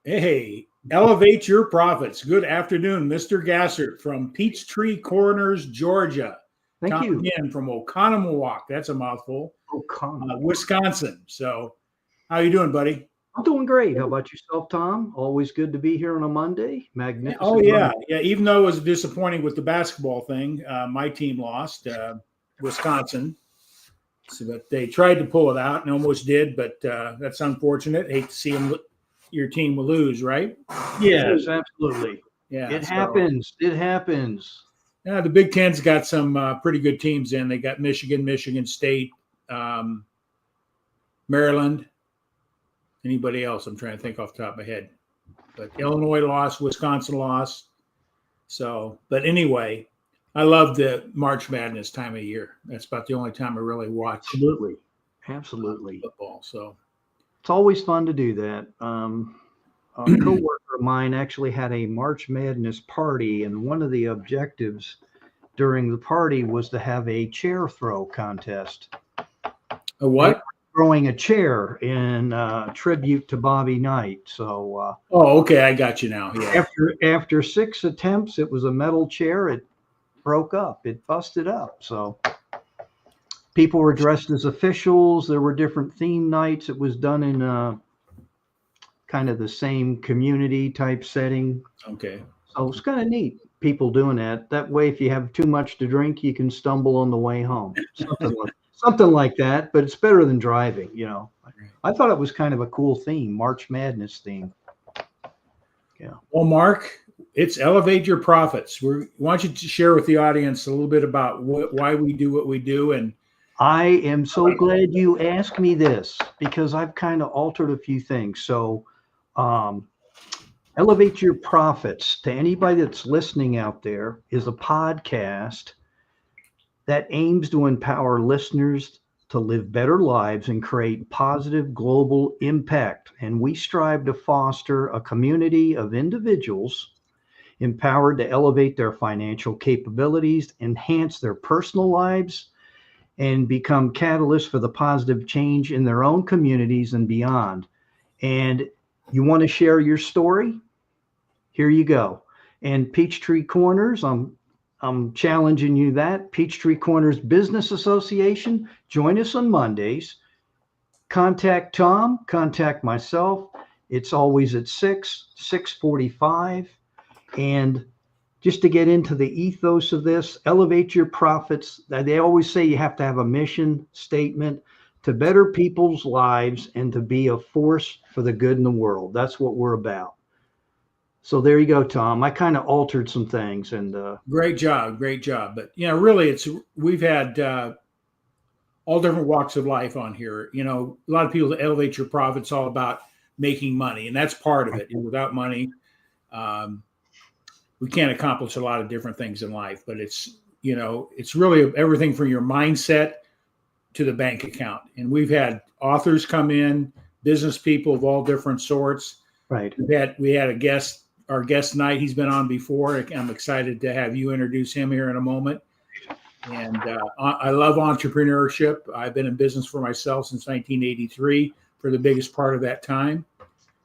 Hey, elevate your profits. Good afternoon, Mr. Gassert from Peachtree Corners, Georgia. Thank Tom you. again from Oconomowoc. That's a mouthful. Oconomowoc. Wisconsin. So, how you doing, buddy? I'm doing great. How about yourself, Tom? Always good to be here on a Monday. Magnificent. Oh yeah, Monday. yeah. Even though it was disappointing with the basketball thing, my team lost. Wisconsin. So, but they tried to pull it out and almost did, but that's unfortunate. Hate to see your team will lose, right? Yes, absolutely. Yeah, It happens. It happens. Yeah, the Big Ten's got some pretty good teams in. They got Michigan, Michigan State, Maryland. Anybody else? I'm trying to think off the top of my head. But Illinois lost, Wisconsin lost. So, but anyway, I love the March Madness time of year. That's about the only time I really watch. Absolutely. Football. So it's always fun to do that. A coworker of mine actually had a March Madness party, and one of the objectives during the party was to have a chair throw contest. A what? Throwing a chair in tribute to Bobby Knight. So okay, I got you now. Yeah. After 6 attempts, it was a metal chair. It broke up. It busted up. So people were dressed as officials. There were different theme nights. It was done in kind of the same community type setting. Okay. So it's kind of neat. People doing that. That way, if you have too much to drink, you can stumble on the way home. Something like that, but it's better than driving, you know. I thought it was kind of a cool theme, March Madness theme. Yeah. Well, Mark, it's Elevate Your Profits. We want you to share with the audience a little bit about why we do what we do. And I am so glad you asked me this because I've kind of altered a few things. So Elevate Your Profits, to anybody that's listening out there, is a podcast that aims to empower listeners to live better lives and create positive global impact. And we strive to foster a community of individuals empowered to elevate their financial capabilities, enhance their personal lives, and become catalysts for the positive change in their own communities and beyond. And you want to share your story? Here you go. And Peachtree Corners, I'm challenging you that. Peachtree Corners Business Association. Join us on Mondays. Contact Tom, contact myself. It's always at 6:45. And just to get into the ethos of this, elevate your profits. They always say you have to have a mission statement to better people's lives and to be a force for the good in the world. That's what we're about. So there you go, Tom. I kind of altered some things, and great job. But really, we've had all different walks of life on here. You know, a lot of people that elevate your profits all about making money, and that's part of it. And without money, we can't accomplish a lot of different things in life. But it's really everything from your mindset to the bank account. And we've had authors come in, business people of all different sorts. Right. We had a guest. Our guest tonight, he's been on before. I'm excited to have you introduce him here in a moment. And I love entrepreneurship. I've been in business for myself since 1983 for the biggest part of that time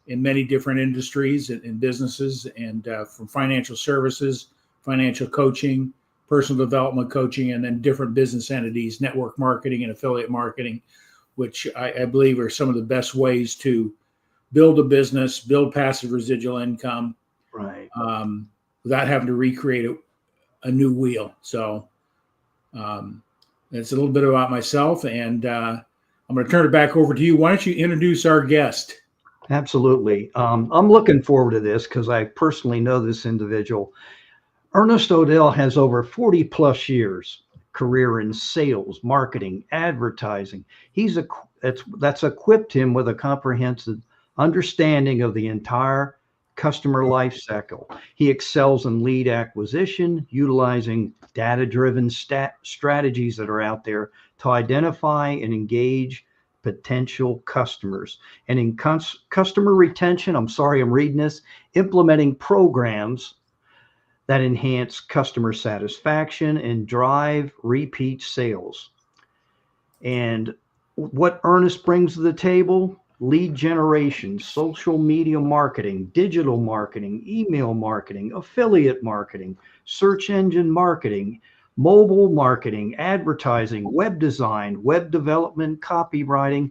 in many different industries and businesses, and from financial services, financial coaching, personal development coaching, and then different business entities, network marketing and affiliate marketing, which I believe are some of the best ways to build a business, build passive residual income, right, without having to recreate a new wheel. So that's a little bit about myself, and I'm going to turn it back over to you. Why don't you introduce our guest? Absolutely. I'm looking forward to this because I personally know this individual. Earnest O'Dell has over 40 plus years career in sales, marketing, advertising. That's equipped him with a comprehensive understanding of the entire customer life cycle. He excels in lead acquisition, utilizing data-driven strategies that are out there to identify and engage potential customers. And in customer retention, I'm reading this, implementing programs that enhance customer satisfaction and drive repeat sales. And what Earnest brings to the table, lead generation, social media marketing, digital marketing, email marketing, affiliate marketing, search engine marketing, mobile marketing, advertising, web design, web development, copywriting.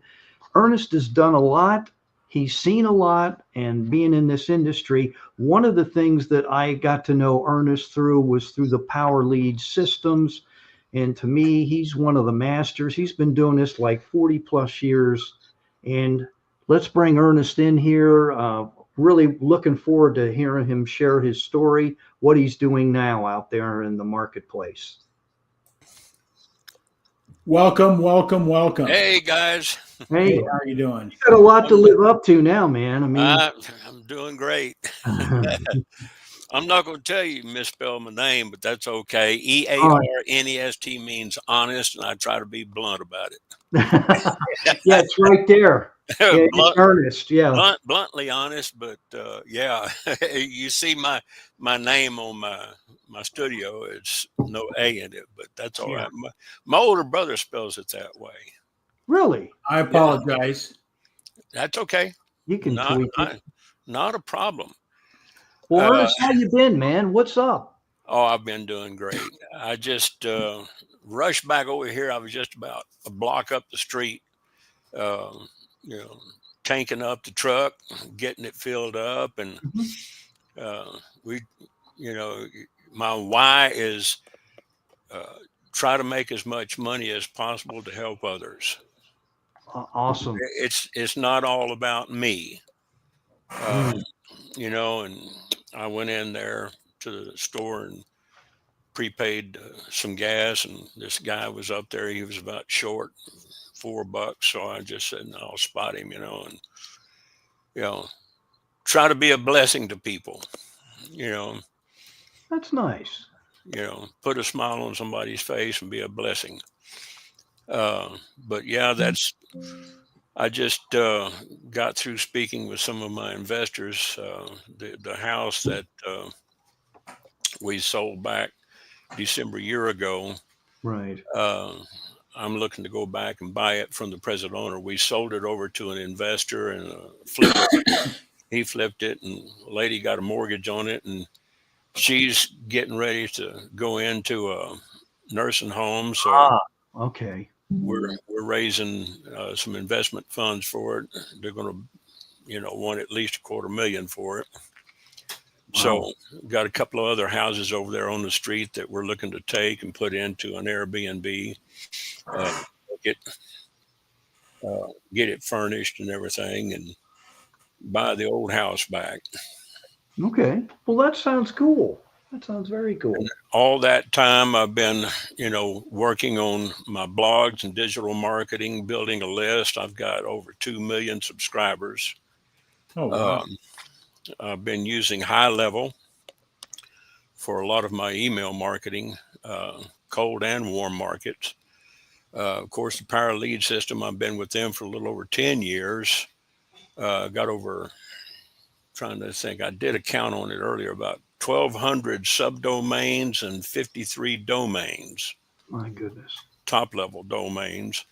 Ernest has done a lot. He's seen a lot, and being in this industry, one of the things that I got to know Ernest through was through the Power Lead systems. And to me, he's one of the masters. He's been doing this like 40 plus years. And let's bring Ernest in here. Really looking forward to hearing him share his story, what he's doing now out there in the marketplace. Welcome, welcome, welcome. Hey guys, Hey, how are you doing? you got a lot to live up to now, man. I mean, I'm doing great. I'm not going to tell you misspell my name, but that's okay. Earnest means honest, and I try to be blunt about it. yeah, it's right there. Yeah, it's Ernest. Yeah, bluntly honest, but yeah, you see my name on my studio. It's no A in it, but that's all right. My older brother spells it that way. Really? I apologize. That's okay. You can tweak it. Not a problem. Well, Ernest, how you been, man? What's up? Oh, I've been doing great. I just rushed back over here. I was just about a block up the street, tanking up the truck, getting it filled up. And my why is try to make as much money as possible to help others. Awesome. It's not all about me, and I went in there to the store and prepaid some gas, and this guy was up there. He was about short $4, so I just said, no, I'll spot him, and try to be a blessing to people. That's nice. Put a smile on somebody's face and be a blessing. But yeah, I just got through speaking with some of my investors. The house that we sold back December a year ago. Right. I'm looking to go back and buy it from the present owner. We sold it over to an investor and flipped it. He flipped it, and a lady got a mortgage on it, and she's getting ready to go into a nursing home. So okay. We're raising some investment funds for it. They're going to, want at least $250,000 for it. Wow. So got a couple of other houses over there on the street that we're looking to take and put into an Airbnb, get it furnished and everything, and buy the old house back. Okay. Well, that sounds cool. That sounds very cool. And all that time I've been, working on my blogs and digital marketing, building a list. I've got over 2 million subscribers. Oh, wow. I've been using High Level for a lot of my email marketing, cold and warm markets. Of course, the Power Lead system, I've been with them for a little over 10 years. Got over, trying to think, I did a count on it earlier, about 1,200 subdomains and 53 domains. My goodness. Top level domains.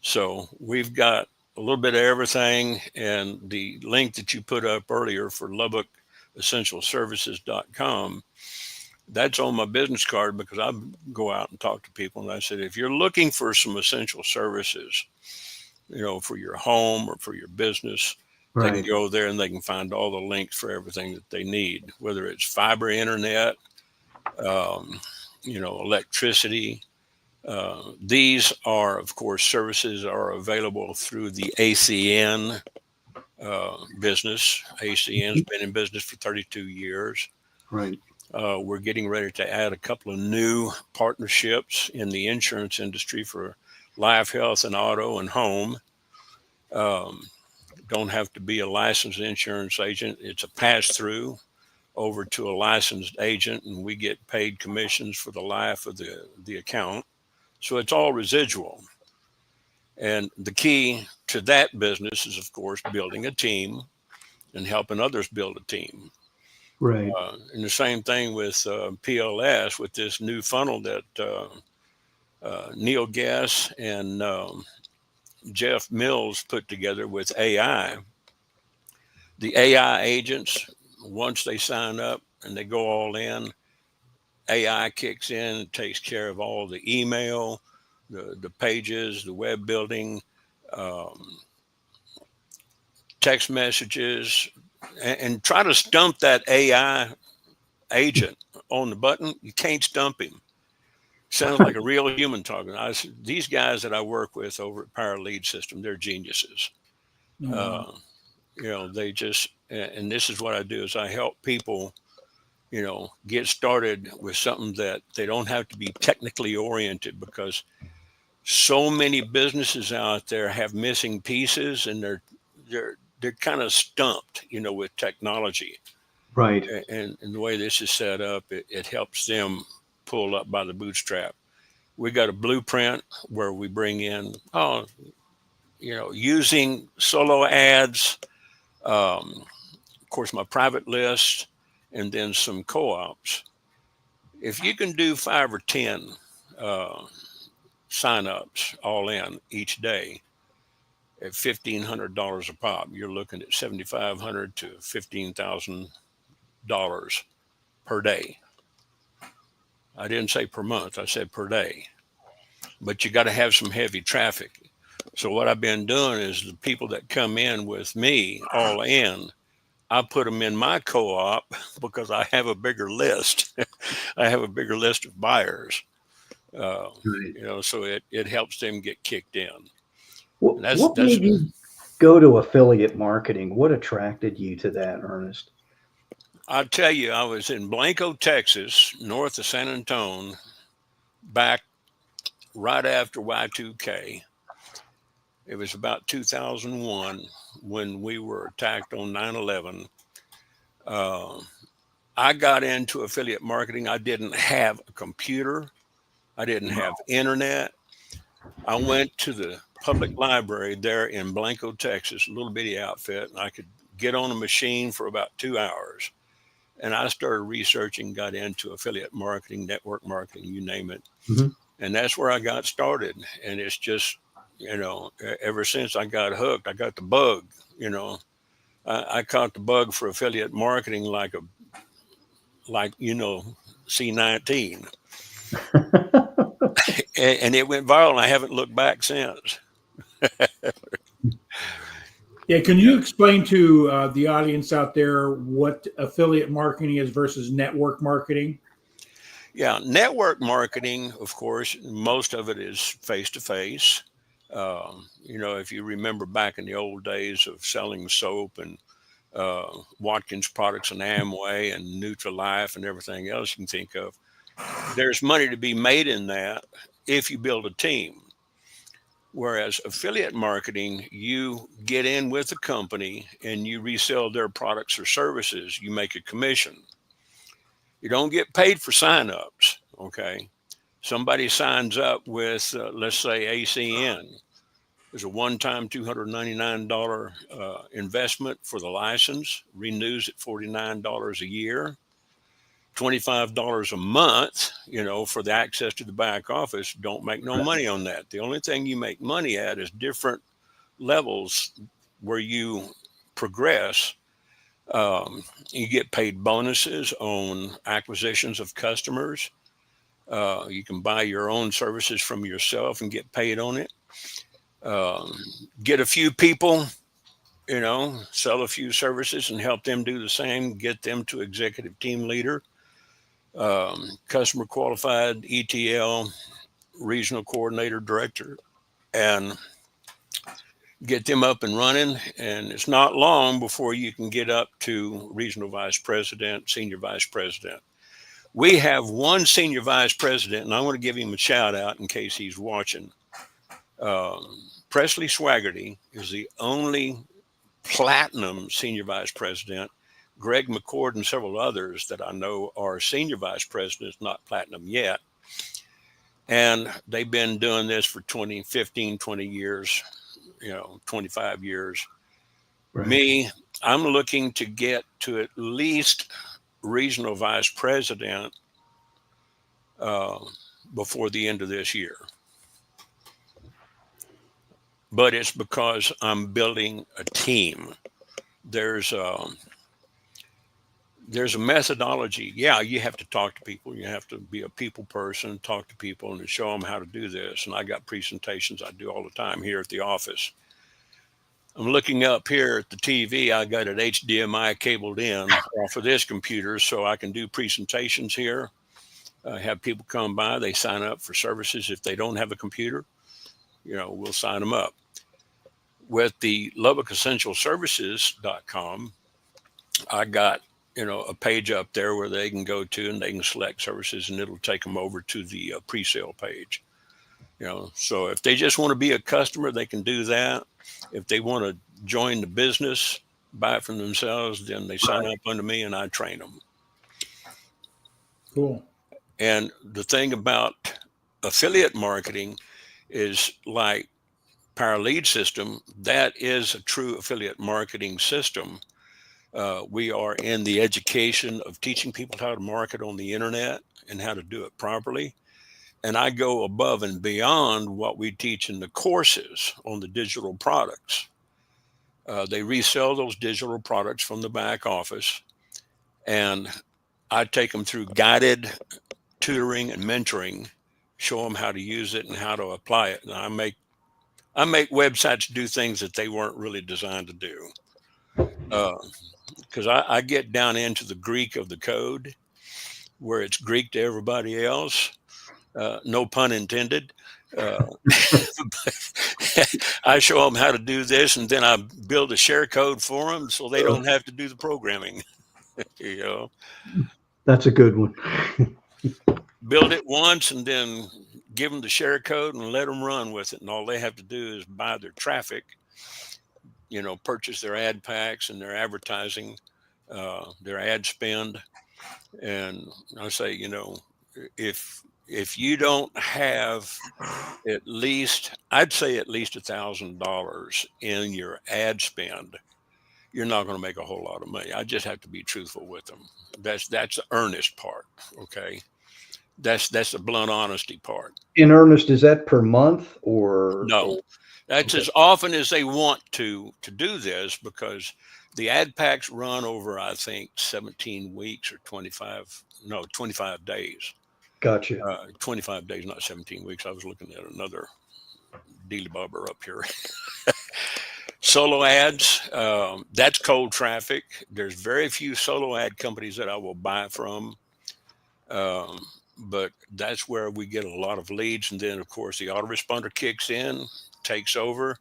So we've got a little bit of everything. And the link that you put up earlier for LubbockEssentialServices.com, that's on my business card, because I go out and talk to people. And I said, if you're looking for some essential services, for your home or for your business, right, they can go there and they can find all the links for everything that they need, whether it's fiber internet, electricity. These are, of course, services are available through the ACN business. ACN's been in business for 32 years. Right. We're getting ready to add a couple of new partnerships in the insurance industry for life, health, and auto and home. Don't have to be a licensed insurance agent. It's a pass-through over to a licensed agent, and we get paid commissions for the life of the account. So it's all residual. And the key to that business is, of course, building a team and helping others build a team. Right. And the same thing with PLS, with this new funnel that Neil Guess and Jeff Mills put together with AI. The AI agents, once they sign up and they go all in, AI kicks in and takes care of all the email, the pages, the web building, um, text messages, and try to stump that AI agent on the button. You can't stump him. Sounds like a real human talking. These guys that I work with over at Power Lead System, they're geniuses. Wow. They just, and this is what I do is I help people, get started with something that they don't have to be technically oriented, because so many businesses out there have missing pieces, and they're kind of stumped, with technology. Right. And the way this is set up, it helps them pull up by the bootstrap. We got a blueprint where we bring in, using solo ads, of course, my private list, and then some co-ops. If you can do 5 or 10 signups all in each day at $1,500 a pop, you're looking at $7,500 to $15,000 per day. I didn't say per month, I said per day. But you got to have some heavy traffic. So what I've been doing is the people that come in with me all in, I put them in my co-op because I have a bigger list. I have a bigger list of buyers. Right. So it helps them get kicked in. What That's made you go to affiliate marketing? What attracted you to that, Ernest? I'll tell you, I was in Blanco, Texas, north of San Antonio, back right after Y2K. It was about 2001 when we were attacked on 9/11. I got into affiliate marketing. I didn't have a computer. I didn't have internet. I went to the public library there in Blanco, Texas, a little bitty outfit, and I could get on a machine for about 2 hours. And I started researching, got into affiliate marketing, network marketing, you name it. Mhm. And that's where I got started. And it's just, ever since I got hooked, I got the bug, I caught the bug for affiliate marketing like C19. And it went viral, and I haven't looked back since. Yeah, can Yeah. you explain to the audience out there what affiliate marketing is versus network marketing? Yeah. Network marketing, of course, most of it is face to face. If you remember back in the old days of selling soap and Watkins products and Amway and Nutri-Life and everything else you can think of, there's money to be made in that if you build a team. Whereas affiliate marketing, you get in with a company and you resell their products or services, you make a commission. You don't get paid for signups. Okay. Somebody signs up with, let's say, ACN. There's a one-time $299 investment for the license, renews at $49 a year, $25 a month, for the access to the back office. Don't make no money on that. The only thing you make money at is different levels where you progress. You get paid bonuses on acquisitions of customers. You can buy your own services from yourself and get paid on it. Get a few people, sell a few services and help them do the same, get them to executive team leader, customer qualified, ETL, regional coordinator, director, and get them up and running. And it's not long before you can get up to regional vice president, senior vice president. We have one senior vice president, and I want to give him a shout out in case he's watching. Presley Swaggerty is the only platinum senior vice president. Greg McCord and several others that I know are senior vice presidents, not platinum yet. And they've been doing this for 15, 20 years, 25 years. Right. Me, I'm looking to get to at least regional vice president before the end of this year. but it's because I'm building a team. There's there's a methodology. Yeah, you have to talk to people. You have to be a people person, talk to people, and show them how to do this. And I got presentations I do all the time here at the office. I'm looking up here at the TV. I got it HDMI cabled in off of this computer, so I can do presentations here. Have people come by. They sign up for services. If they don't have a computer, we'll sign them up. With the LubbockEssentialServices.com, I got a page up there where they can go to and they can select services, and it'll take them over to the pre-sale page. So if they just want to be a customer, they can do that. If they want to join the business, buy it from themselves, then they sign up under me and I train them. Cool. And the thing about affiliate marketing is like Power Lead System, that is a true affiliate marketing system. We are in the education of teaching people how to market on the internet and how to do it properly. And I go above and beyond what we teach in the courses on the digital products. They resell those digital products from the back office, and I take them through guided tutoring and mentoring, show them how to use it and how to apply it. And I make websites do things that they weren't really designed to do. Because I get down into the Greek of the code, where it's Greek to everybody else. No pun intended. I show them how to do this, and then I build a share code for them so they don't have to do the programming. That's a good one. Build it once and then give them the share code and let them run with it. And all they have to do is buy their traffic, purchase their ad packs and their advertising, their ad spend. And I say, if you don't have at least $1,000 in your ad spend, you're not going to make a whole lot of money. I just have to be truthful with them. That's the earnest part. Okay. That's the blunt honesty part. In earnest, is that per month or? No, that's okay. As often as they want to do this, because the ad packs run over, I think, 17 weeks or 25 days. Gotcha. 25 days, not 17 weeks. I was looking at another dealy bobber up here. Solo ads, that's cold traffic. There's very few solo ad companies that I will buy from. But that's where we get a lot of leads. And then, of course, the autoresponder kicks in, takes over.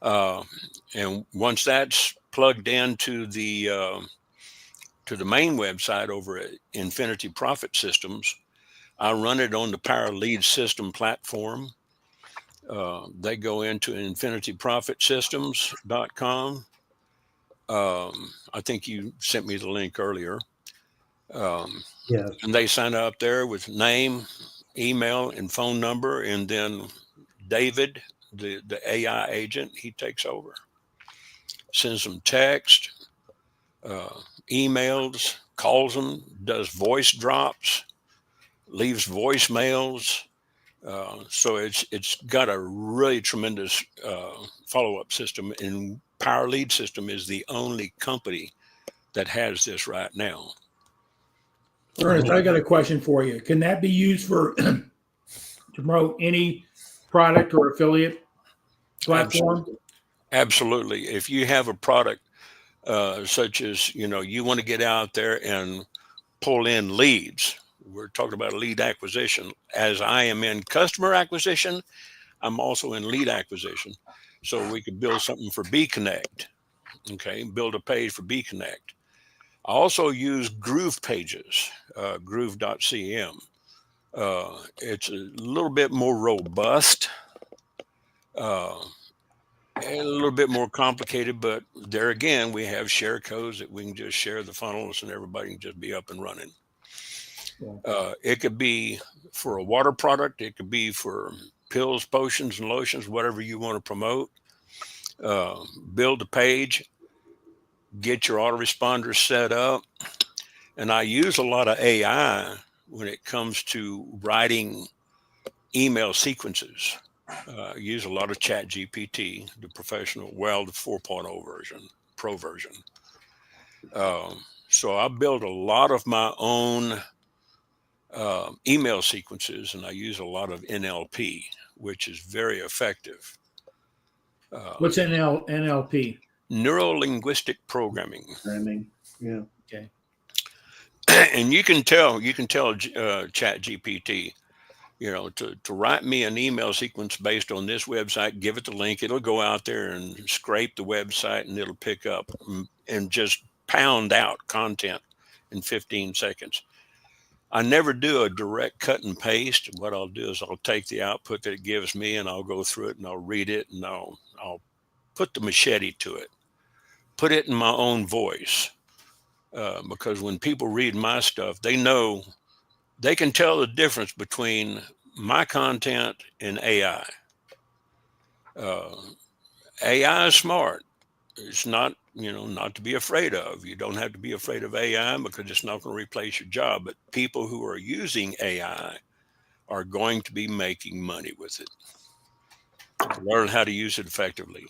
And once that's plugged into the main website over at Infinity Profit Systems, I run it on the Power Lead System platform. They go into infinityprofitsystems.com. I think you sent me the link earlier. Yes. And they sign up there with name, email, and phone number. And then David, the AI agent, he takes over, sends them text, emails, calls them, does voice drops, leaves voicemails. So it's got a really tremendous follow-up system. And Power Lead System is the only company that has this right now. Ernest, I got a question for you. Can that be used for to promote any product or affiliate platform? Absolutely. If you have a product such as, you want to get out there and pull in leads, we're talking about lead acquisition. As I am in customer acquisition, I'm also in lead acquisition. So we could build something for BConnect. Okay, build a page for BConnect. I also use Groove pages, groove.cm. It's a little bit more robust, a little bit more complicated, but there again, we have share codes that we can just share the funnels and everybody can just be up and running. It could be for a water product. It could be for pills, potions, and lotions, whatever you want to promote. Build a page, get your autoresponders set up. And I use a lot of AI when it comes to writing email sequences. I use a lot of Chat GPT, the professional, well, the 4.0 version, pro version. So I build a lot of my own email sequences, and I use a lot of NLP, which is very effective. What's NLP? Neuro linguistic programming. Yeah. Okay. And you can tell Chat GPT, to write me an email sequence based on this website, give it the link, it'll go out there and scrape the website, and it'll pick up and just pound out content in 15 seconds. I never do a direct cut and paste. What I'll do is I'll take the output that it gives me, and I'll go through it, and I'll read it, and I'll put the machete to it, put it in my own voice. Because when people read my stuff, they can tell the difference between my content and AI. AI is smart. It's not, not to be afraid of. You don't have to be afraid of AI because it's not going to replace your job. But people who are using AI are going to be making money with it. Learn how to use it effectively.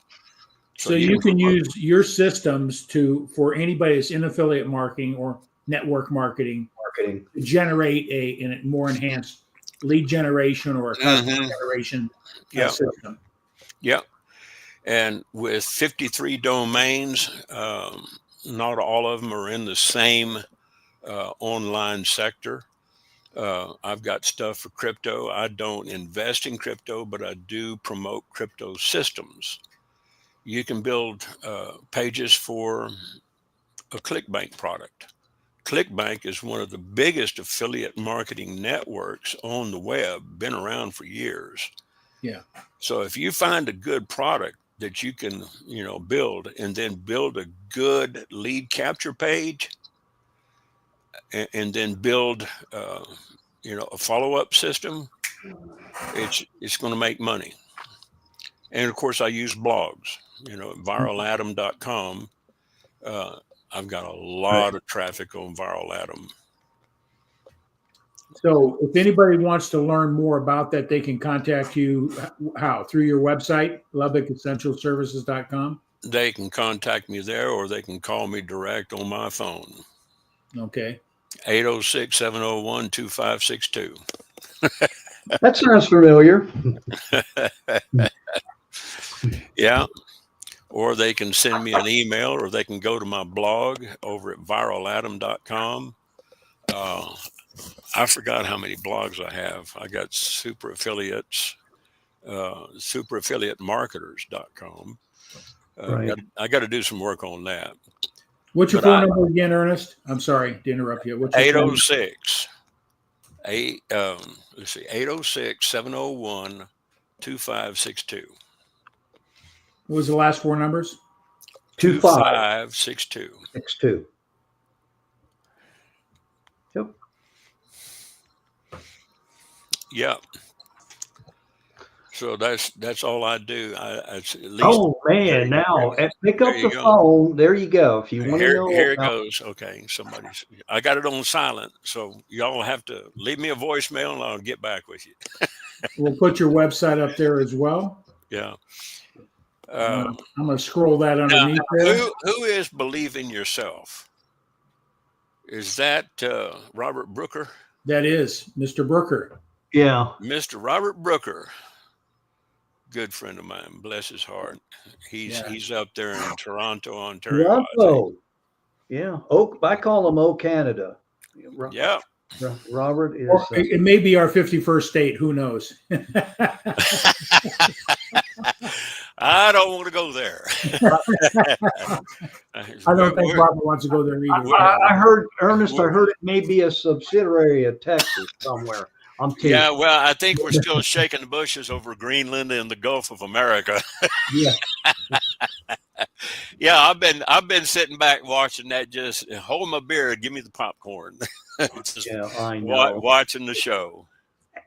So you can use your systems for anybody that's in affiliate marketing or network marketing to generate a more enhanced lead generation or a customer generation system. Yeah. And with 53 domains, not all of them are in the same online sector. I've got stuff for crypto. I don't invest in crypto, but I do promote crypto systems. You can build pages for a ClickBank product. ClickBank is one of the biggest affiliate marketing networks on the web, been around for years. Yeah. So if you find a good product that you can, build, and then build a good lead capture page, and then build, a follow-up system, it's going to make money. And of course, I use blogs, viraladam.com. I've got a lot of traffic on Viral Adam. So if anybody wants to learn more about that, they can contact you how? Through your website, LubbockEssentialServices.com? They can contact me there, or they can call me direct on my phone. Okay. 806-701-2562. That sounds familiar. Yeah. Or they can send me an email, or they can go to my blog over at viraladam.com. I forgot how many blogs I have. I got super affiliates, superaffiliatemarketers.com. Right. I got to do some work on that. What's your phone number again, Ernest? I'm sorry to interrupt you. What's your 806. Let's see, 806-701-2562. What was the last four numbers? 2562. 62. Yep. Yeah. So that's all I do. At least, oh man! Now pick up the phone. There you go. If you want to know, here it goes. Okay, I got it on silent, so y'all have to leave me a voicemail, and I'll get back with you. We'll put your website up there as well. Yeah. I'm going to scroll that underneath there. Who is Believe in Yourself? Is that Robert Brooker? That is Mr. Brooker. Yeah. Mr. Robert Brooker. Good friend of mine. Bless his heart. He's up there in Toronto, Ontario. Yeah. I call him O Canada. Yeah. Robert is. It may be our 51st state. Who knows? I don't want to go there. I don't think Robert wants to go there either. I heard, Ernest, it may be a subsidiary of Texas somewhere. Yeah, well, I think we're still shaking the bushes over Greenland and the Gulf of America. Yeah. Yeah, I've been sitting back watching that, just hold my beer, give me the popcorn. I know. Watching the show.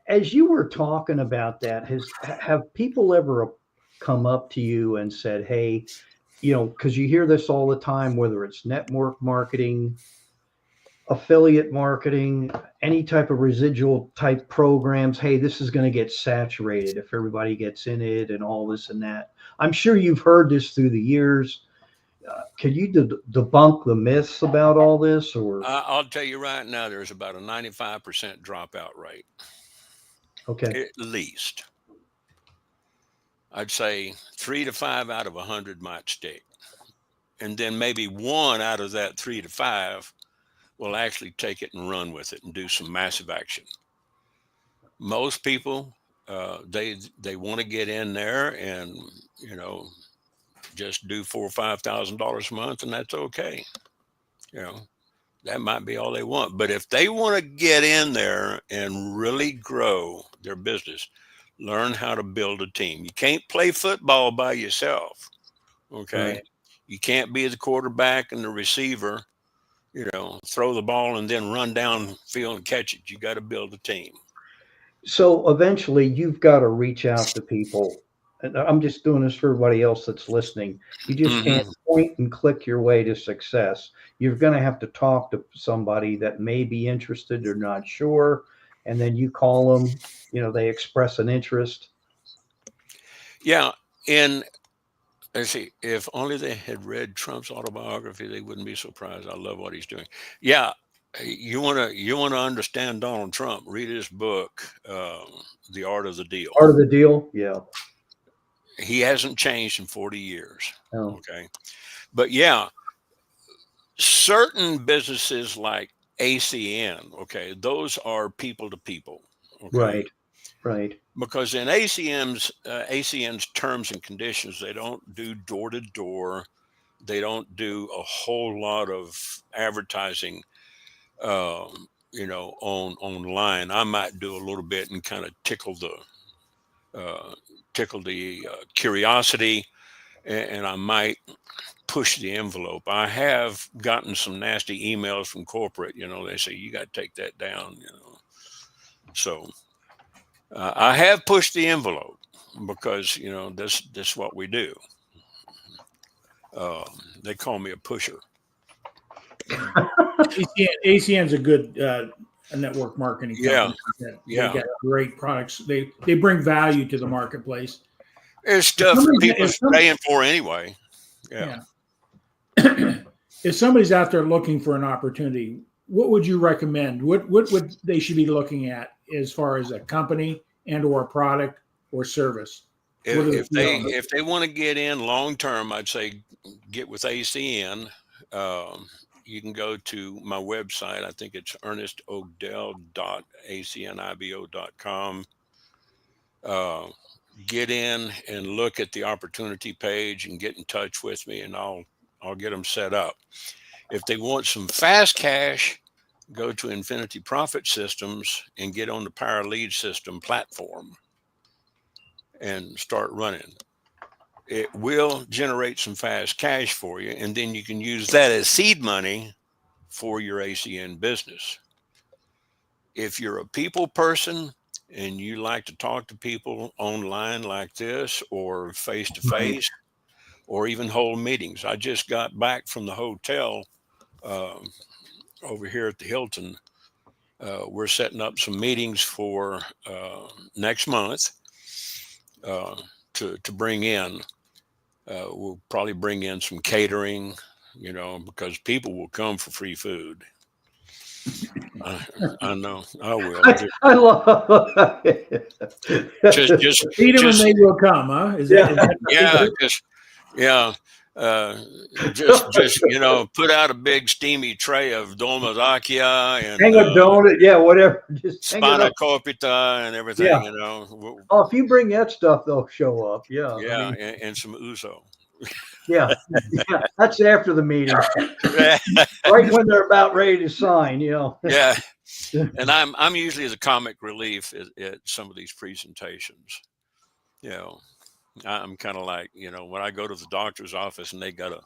As you were talking about that, have people ever come up to you and said, hey, because you hear this all the time, whether it's network marketing, affiliate marketing, any type of residual type programs. Hey, this is going to get saturated if everybody gets in it and all this and that. I'm sure you've heard this through the years. Can you debunk the myths about all this? Or I'll tell you right now, there's about a 95% dropout rate, okay, at least. I'd say 3 to 5 out of 100 might stick. And then maybe 1 out of that 3 to 5 will actually take it and run with it and do some massive action. Most people, they want to get in there and, just do $4,000 or $5,000 a month, and that's okay. That might be all they want. But if they want to get in there and really grow their business, learn how to build a team. You can't play football by yourself. Okay. Right. You can't be the quarterback and the receiver, throw the ball and then run downfield and catch it. You got to build a team. So eventually you've got to reach out to people. And I'm just doing this for everybody else that's listening. You just can't point and click your way to success. You're going to have to talk to somebody that may be interested or not sure. And then you call them, they express an interest. Yeah. And let's see, if only they had read Trump's autobiography, they wouldn't be surprised. I love what he's doing. Yeah. You want to understand Donald Trump, read his book, The Art of the Deal. Art of the Deal. Yeah. He hasn't changed in 40 years. Oh. Okay. But yeah, certain businesses like ACN, okay, those are people to people. Okay? Right. Because in ACN's terms and conditions, they don't do door to door. They don't do a whole lot of advertising, online. I might do a little bit and kind of tickle the curiosity, and I might push the envelope. I have gotten some nasty emails from corporate. They say you got to take that down. So I have pushed the envelope because this is what we do. They call me a pusher. ACN's a good network marketing company. Yeah. They got great products. They bring value to the marketplace. It's stuff people are paying for anyway. Yeah. If somebody's out there looking for an opportunity, what would you recommend? What would they should be looking at as far as a company and or a product or service? If they want to get in long term, I'd say get with ACN. You can go to my website. I think it's earnestodell.acnibo.com. Get in and look at the opportunity page and get in touch with me, and I'll get them set up. If they want some fast cash, go to Infinity Profit Systems and get on the Power Lead System platform and start running. It will generate some fast cash for you, and then you can use that as seed money for your ACN business. If you're a people person and you like to talk to people online like this or face to face or even hold meetings. I just got back from the hotel over here at the Hilton. We're setting up some meetings for next month to bring in. We'll probably bring in some catering, because people will come for free food. I know. I will. I love it. Just feed them and they will come, huh? Is that put out a big steamy tray of dolma and hang a donut, whatever. Just spina corpita and everything. Yeah. Oh, if you bring that stuff, they'll show up. Yeah. Yeah, and some ouzo. Yeah, that's after the meeting, right when they're about ready to sign. Yeah, and I'm usually the comic relief at some of these presentations. I'm kind of like when I go to the doctor's office and they got a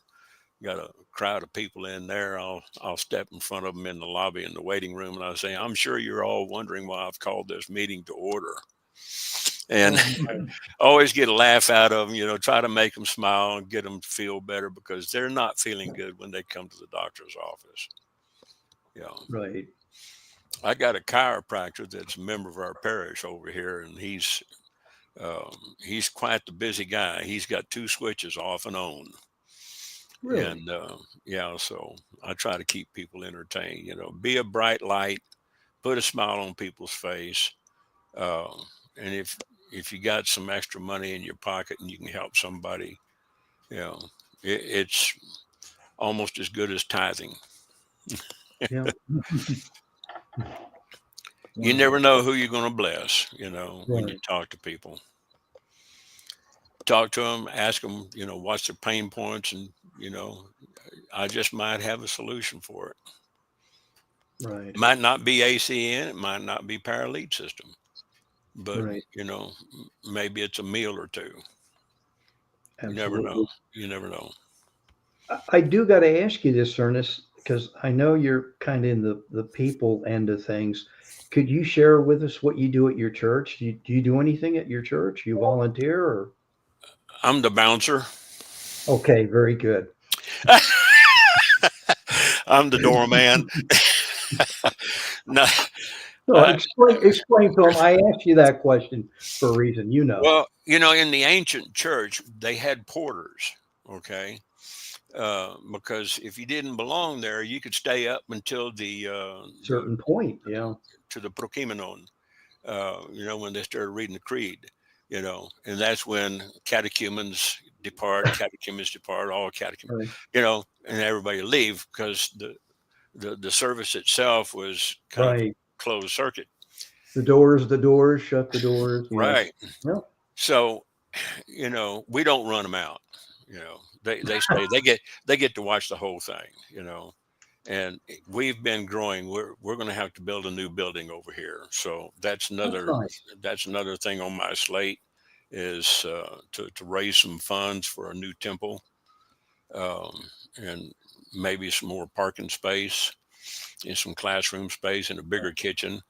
crowd of people in there, I'll step in front of them in the lobby in the waiting room and I say, I'm sure you're all wondering why I've called this meeting to order. And always get a laugh out of them, try to make them smile and get them to feel better because they're not feeling good when they come to the doctor's office. Yeah. Right. I got a chiropractor that's a member of our parish over here, and he's quite the busy guy. He's got 2 switches off and on. Really? And yeah, so I try to keep people entertained, be a bright light, put a smile on people's face. Uh, and if you got some extra money in your pocket and you can help somebody, it's almost as good as tithing. Yeah. You never know who you're going to bless, when you Right. talk to people. Talk to them, ask them, what's their pain points, and I just might have a solution for it. Right. It might not be ACN, it might not be paralead system, but Right. maybe it's a meal or two. You never know. Absolutely. You never know. I do got to ask you this, Ernest, because I know you're kind of in the people end of things. Could you share with us what you do at your church? Do you do anything at your church? You volunteer or? I'm the bouncer. Okay, very good. I'm the doorman. No, So explain to them. I asked you that question for a reason, well, in the ancient church, they had porters, okay? Because if you didn't belong there, you could stay up until the certain point. Yeah. to the prokimenon, when they started reading the creed, and that's when catechumens depart, all catechumens, Right. and everybody leave because the service itself was kind of Right. closed circuit. The doors, shut the doors. Yes. Right. Yeah. So, we don't run them out. They stay. They get to watch the whole thing. And we've been growing. We're going to have to build a new building over here. So that's That's nice. another thing on my slate is to raise some funds for a new temple, and maybe some more parking space and some classroom space and a bigger kitchen.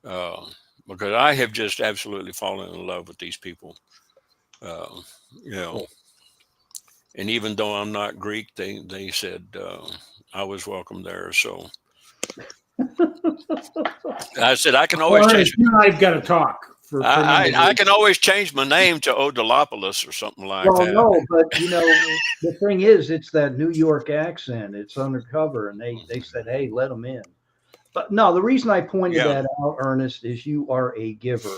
Because I have just absolutely fallen in love with these people. You know, and even though I'm not Greek, they said I was welcome there. So I said I can always change. You and I've got to talk for I can always change my name to Odilopoulos or something like Well, that. no, but the thing is, it's that New York accent. It's undercover, and they said, "Hey, let them in." But no, the reason I pointed Yeah. that out, Ernest, is you are a giver.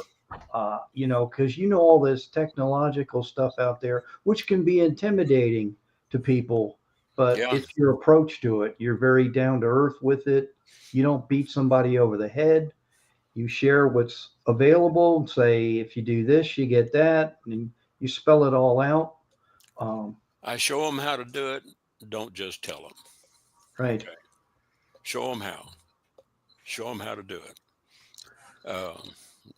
Because all this technological stuff out there, which can be intimidating to people, but Yeah. it's your approach to it. You're very down to earth with it. You don't beat somebody over the head. You share what's available and say, if you do this, you get that, and you spell it all out. I show them how to do it. Don't just tell them. Right. Okay. Show them how. Show them how to do it.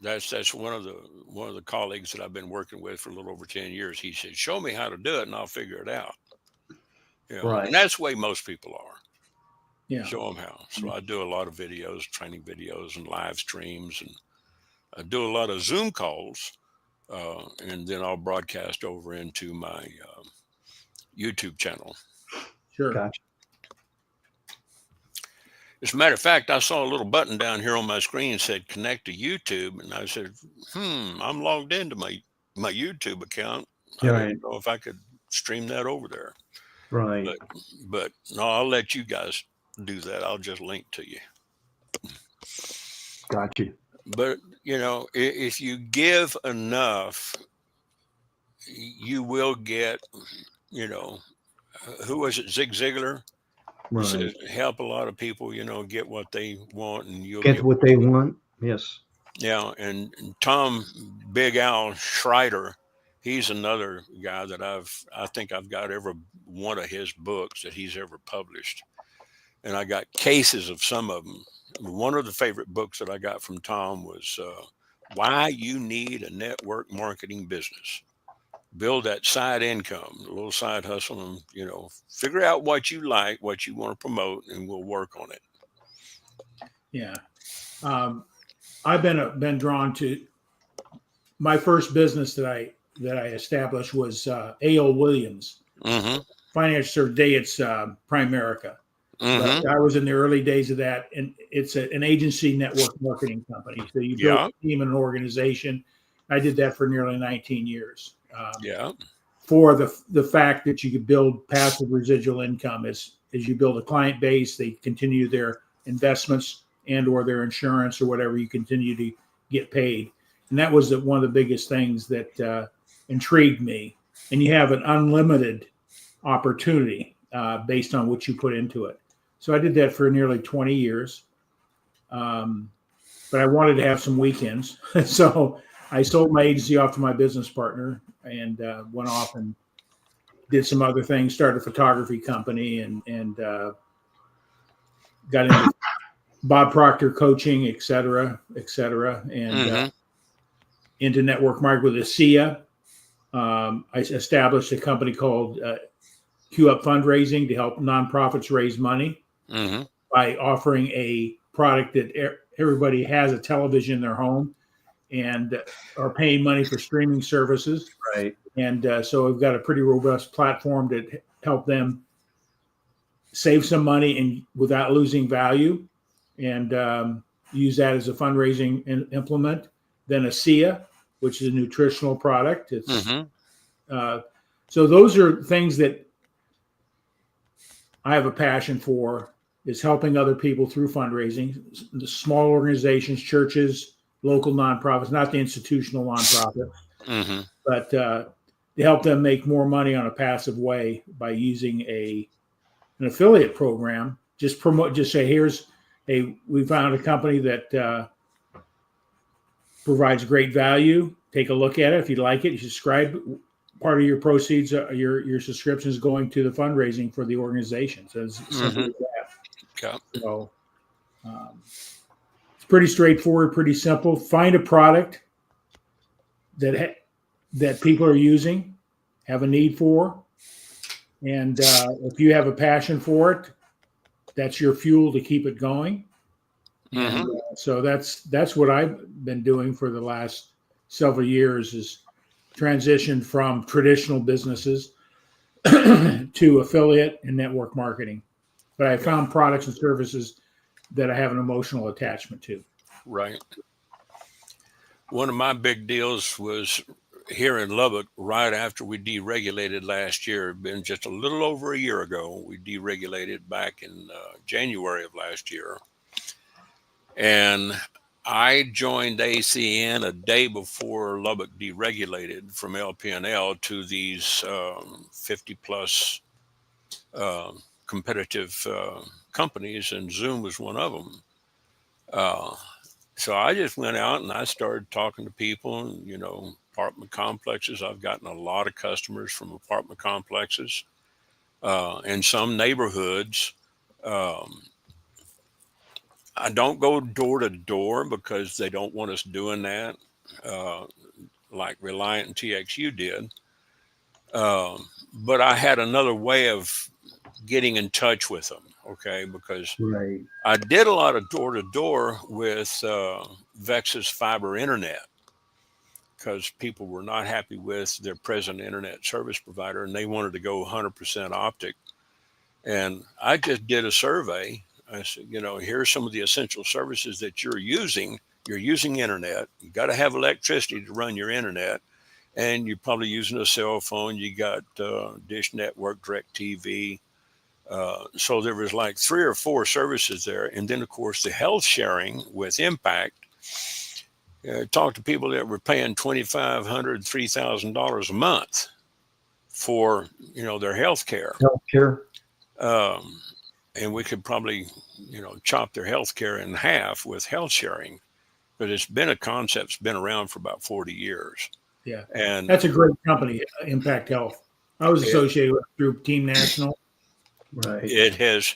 That's one of the colleagues that I've been working with for a little over 10 years. He said, "Show me how to do it, and I'll figure it out." Right. And that's the way most people are. Yeah. Show them how. So I do a lot of videos, training videos, and live streams, and I do a lot of Zoom calls, and then I'll broadcast over into my YouTube channel. Sure. Gotcha. As a matter of fact, I saw a little button down here on my screen said connect to YouTube. And I said, I'm logged into my YouTube account. I Right. didn't know if I could stream that over there. Right. But no, I'll let you guys do that. I'll just link to you. Gotcha. But, if you give enough, you will get, who was it? Zig Ziglar? Right. Says, help a lot of people, get what they want, and you'll Get what they want. Yes. Yeah, and Tom Big Al Schreider, he's another guy that I think I've got every one of his books that he's ever published, and I got cases of some of them. One of the favorite books that I got from Tom was Why You Need a Network Marketing Business. Build that side income, a little side hustle, and figure out what you like, what you want to promote, and we'll work on it. Yeah. I've been drawn to my first business that I established was A.O. Williams, Mm-hmm. financier. Today it's Primerica. Mm-hmm. But I was in the early days of that, and it's an agency network marketing company. So you build Yeah. a team and an organization. I did that for nearly 19 years. Yeah. For the fact that you could build passive residual income as you build a client base, they continue their investments and or their insurance or whatever, you continue to get paid. And that was one of the biggest things that intrigued me. And you have an unlimited opportunity based on what you put into it. So I did that for nearly 20 years. But I wanted to have some weekends. So I sold my agency off to my business partner and went off and did some other things, started a photography company and got into Bob Proctor coaching, et cetera, and Mm-hmm. into network marketing with ASEA. I established a company called Q Up Fundraising to help nonprofits raise money Mm-hmm. by offering a product that everybody has a television in their home and are paying money for streaming services. Right. And so we've got a pretty robust platform to help them save some money and without losing value, and use that as a fundraising implement. Then ASEA, which is a nutritional product. It's Mm-hmm. so those are things that I have a passion for, is helping other people through fundraising, the small organizations, churches, local nonprofits, not the institutional nonprofit, Mm-hmm. but to help them make more money on a passive way by using an affiliate program. Just promote, just say, we found a company that provides great value. Take a look at it. If you like it, you subscribe. Part of your proceeds, your subscription is going to the fundraising for the organization. So it's simple as that. Okay. So it's pretty straightforward, pretty simple. Find a product that people are using, have a need for, and if you have a passion for it, that's your fuel to keep it going. And Mm-hmm. so that's what I've been doing for the last several years, is transition from traditional businesses to affiliate and network marketing. But I found products and services that I have an emotional attachment to. Right. One of my big deals was here in Lubbock right after we deregulated last year. It'd been just a little over a year ago. We deregulated back in January of last year. And I joined ACN a day before Lubbock deregulated from LPNL to these 50 plus competitive companies, and Zoom was one of them. So I just went out and I started talking to people, and, apartment complexes. I've gotten a lot of customers from apartment complexes and some neighborhoods. I don't go door to door because they don't want us doing that, like Reliant and TXU did. But I had another way of getting in touch with them, okay? Because Right. I did a lot of door to door with Vex's fiber internet, because people were not happy with their present internet service provider and they wanted to go 100% optic. And I just did a survey. I said, here's some of the essential services that you're using. You're using internet. You got to have electricity to run your internet. And you're probably using a cell phone. You got Dish Network, DirecTV. So there was like 3 or 4 services there. And then, of course, the health sharing with Impact. Talked to people that were paying $2,500, $3,000 a month for, their health care. Healthcare. And we could probably, chop their health care in half with health sharing. But it's been a concept that's been around for about 40 years. Yeah. And That's a great company, Impact Health. I was associated with through Team National. Right. it has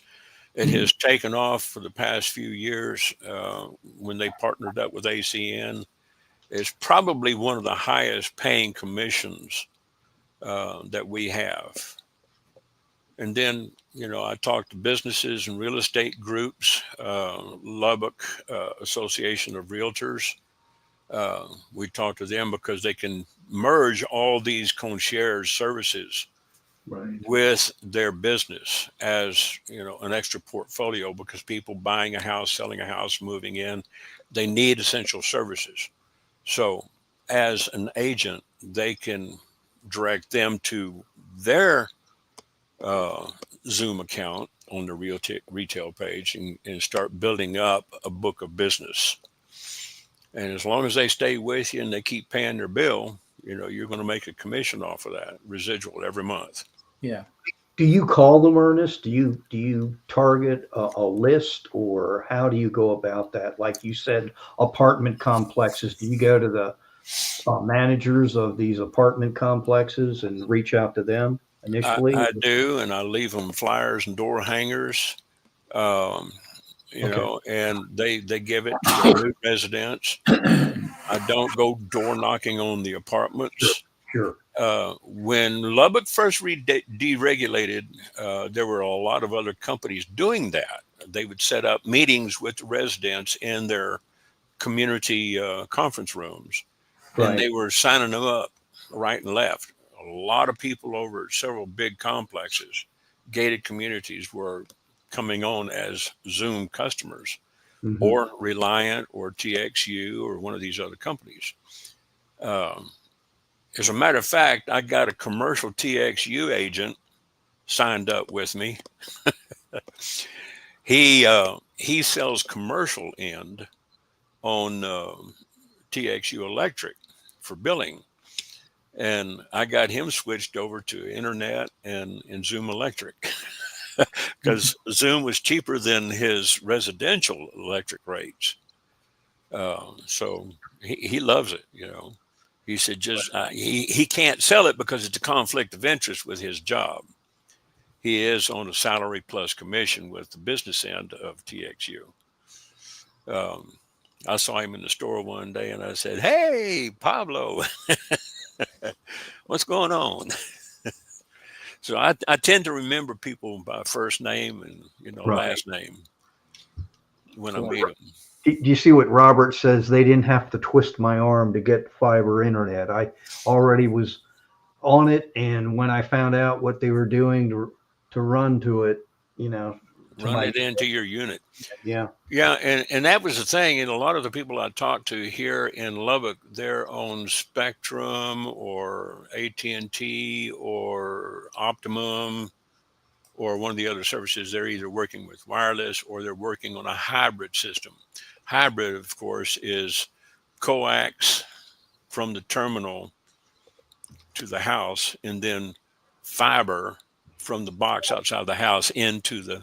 taken off for the past few years when they partnered up with ACN. It's probably one of the highest paying commissions that we have. And then, I talked to businesses and real estate groups, Lubbock Association of Realtors. We talked to them because they can merge all these concierge services Right. with their business as, you know, an extra portfolio, because people buying a house, selling a house, moving in, they need essential services. So as an agent, they can direct them to their Zoom account on the retail page and start building up a book of business. And as long as they stay with you and they keep paying their bill, you know, you're going to make a commission off of that residual every month. Yeah. Do you call them, Ernest? Do you target a list, or how do you go about that? Like you said, apartment complexes. Do you go to the managers of these apartment complexes and reach out to them initially? I do, and I leave them flyers and door hangers, um, you Okay. know, and they give it to the new residents. I don't go door knocking on the Sure. apartments. Sure. When Lubbock first deregulated, there were a lot of other companies doing that. They would set up meetings with the residents in their community conference rooms, and Right. they were signing them up right and left. A lot of people over at several big complexes, gated communities, were coming on as Zoom customers, Mhm. or Reliant or TXU or one of these other companies. Um, as a matter of fact, I got a commercial TXU agent signed up with me. He sells commercial end on TXU Electric for billing, and I got him switched over to internet and Zoom Electric because Zoom was cheaper than his residential electric rates. So he loves it. You know, he said just he can't sell it because it's a conflict of interest with his job. He is on a salary plus commission with the business end of TXU. Um, I saw him in the store one day and I said, "Hey, Pablo, what's going on?" So I tend to remember people by first name and, you know, Right. last name when I So, meet them. do you see what Robert says? They didn't have to twist my arm to get fiber internet. I already was on it, and when I found out what they were doing to run to it, you know, to Run my it into your unit. yeah. Yeah, and that was the thing. And a lot of the people I talked to here in Lubbock, they're on Spectrum or AT&T or Optimum or one of the other services. They're either working with wireless or they're working on a hybrid system. Hybrid, of course, is coax from the terminal to the house, and then fiber from the box outside the house into the